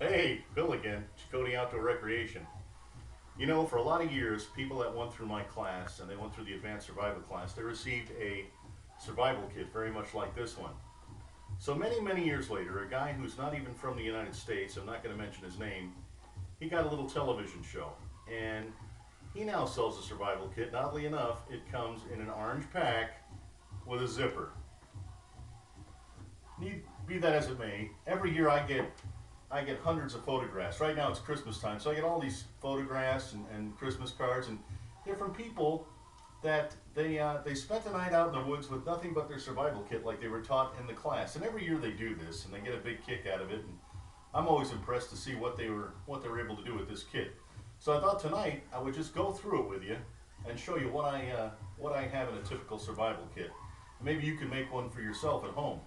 Hey, Bill again, Chacote Outdoor Recreation. You know, for a lot of years, people that went through my class and they went through the advanced survival class, they received a survival kit very much like this one. So many years later, a guy who's not even from the United States, I'm not going to mention his name, he got a little television show. And he now sells a survival kit. And oddly enough, it comes in an orange pack with a zipper. Be that as it may, every year I get hundreds of photographs. Right now it's Christmas time, so I get all these photographs and Christmas cards and different people that they spent the night out in the woods with nothing but their survival kit, like they were taught in the class. And every year they do this, and they get a big kick out of it. And I'm always impressed to see what they were able to do with this kit. So I thought tonight I would just go through it with you and show you what I have in a typical survival kit. Maybe you can make one for yourself at home.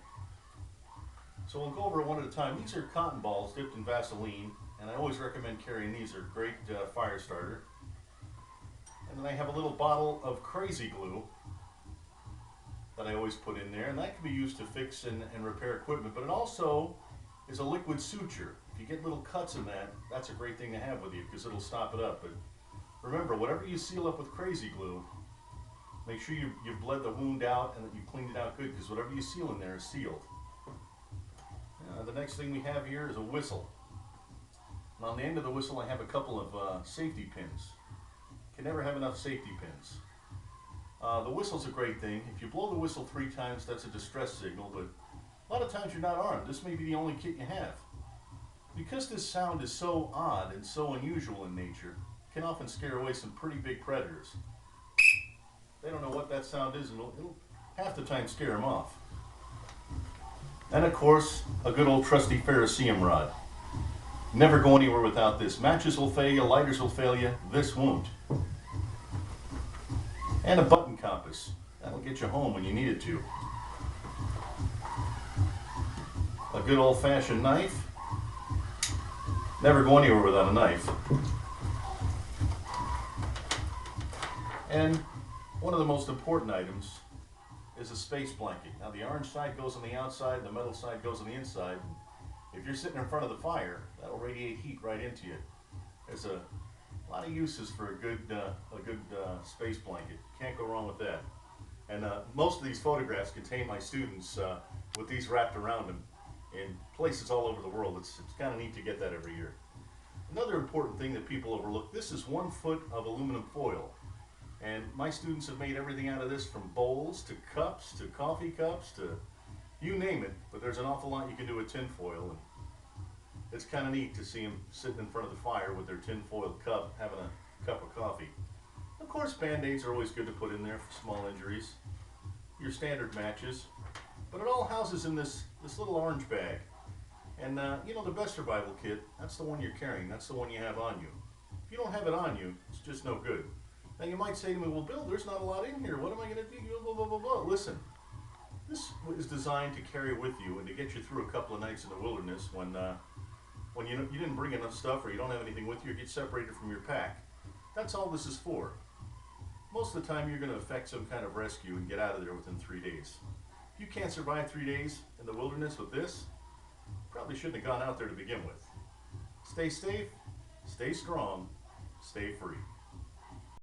So we'll go over it one at a time. These are cotton balls dipped in Vaseline, and I always recommend carrying these. They're a great fire starter. And then I have a little bottle of crazy glue that I always put in there, and that can be used to fix and repair equipment, but it also is a liquid suture. If you get little cuts in that, that's a great thing to have with you because it'll stop it up. But remember, whatever you seal up with crazy glue, make sure you've bled the wound out and that you cleaned it out good, because whatever you seal in there is sealed. The next thing we have here is a whistle. And on the end of the whistle I have a couple of safety pins. Can never have enough safety pins. The whistle's a great thing. If you blow the whistle 3 times, that's a distress signal, but a lot of times you're not armed. This may be the only kit you have. Because this sound is so odd and so unusual in nature, it can often scare away some pretty big predators. They don't know what that sound is, and it'll half the time scare them off. And of course, a good old trusty ferrocerium rod. Never go anywhere without this. Matches will fail you, lighters will fail you, this won't. And a button compass. That'll get you home when you need it to. A good old-fashioned knife. Never go anywhere without a knife. And one of the most important items is a space blanket. Now the orange side goes on the outside, the metal side goes on the inside. If you're sitting in front of the fire, that'll radiate heat right into you. There's a lot of uses for a good space blanket. Can't go wrong with that. And most of these photographs contain my students with these wrapped around them in places all over the world. It's kind of neat to get that every year. Another important thing that people overlook, this is 1 foot of aluminum foil. And my students have made everything out of this, from bowls to cups to coffee cups to you name it. But there's an awful lot you can do with tin foil, and it's kind of neat to see them sitting in front of the fire with their tin foil cup, having a cup of coffee. Of course, Band-Aids are always good to put in there for small injuries. Your standard matches. But it all houses in this little orange bag. And you know, the best survival kit, that's the one you're carrying. That's the one you have on you. If you don't have it on you, it's just no good. Now you might say to me, well, Bill, there's not a lot in here. What am I going to do? Blah, blah, blah, blah. Listen, this is designed to carry with you and to get you through a couple of nights in the wilderness when you didn't bring enough stuff, or you don't have anything with you, or get separated from your pack. That's all this is for. Most of the time you're going to effect some kind of rescue and get out of there within 3 days. If you can't survive 3 days in the wilderness with this, you probably shouldn't have gone out there to begin with. Stay safe, stay strong, stay free.